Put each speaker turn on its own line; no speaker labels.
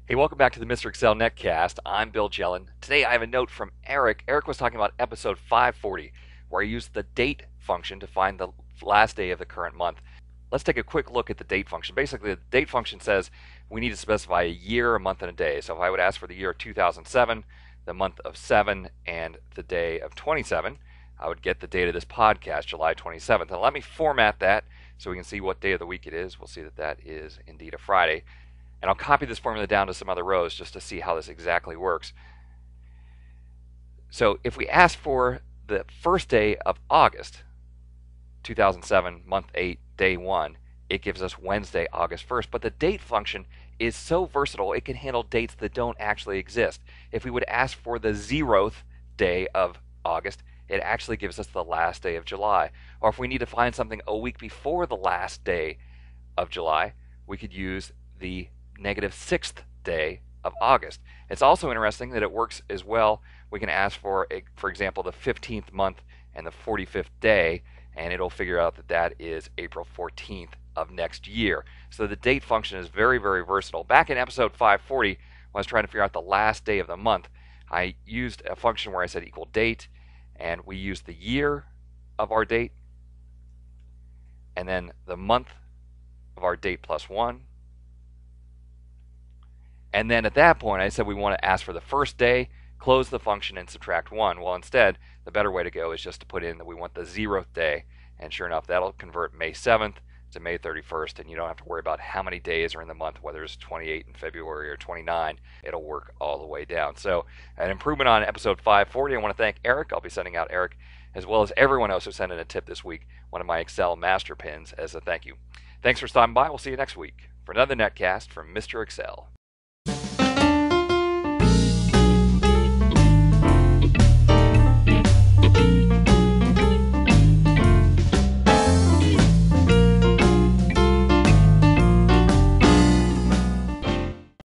Hey, welcome back to the Mr. Excel netcast. I'm Bill Jelen. Today I have a note from Eric. Eric was talking about episode 540, where he used the date function to find the last day of the current month. Let's take a quick look at the date function. Basically, the date function says we need to specify a year, a month, and a day. So if I would ask for the year 2007, the month of 7, and the day of 27, I would get the date of this podcast, July 27th. And let me format that so we can see what day of the week it is. We'll see that that is indeed a Friday. And I'll copy this formula down to some other rows just to see how this exactly works. So if we ask for the first day of August, 2007, month 8, day 1, it gives us Wednesday, August 1st. But the date function is so versatile, it can handle dates that don't actually exist. If we would ask for the 0th day of August, it actually gives us the last day of July. Or if we need to find something a week before the last day of July, we could use the -6th day of August. It's also interesting that it works as well. We can ask for example, the 15th month and the 45th day, and it'll figure out that that is April 14th of next year. So the date function is very, very versatile. Back in episode 540, when I was trying to figure out the last day of the month, I used a function where I said equal date, and we used the year of our date, and then the month of our date plus 1. And then at that point, I said we want to ask for the first day, close the function, and subtract 1. Well, instead, the better way to go is just to put in that we want the 0th day. And sure enough, that'll convert May 7th to May 31st. And you don't have to worry about how many days are in the month, whether it's 28 in February or 29. It'll work all the way down. So an improvement on episode 540. I want to thank Eric. I'll be sending out Eric, as well as everyone else who sent in a tip this week, one of my Excel master pins as a thank you. Thanks for stopping by. We'll see you next week for another netcast from Mr. Excel.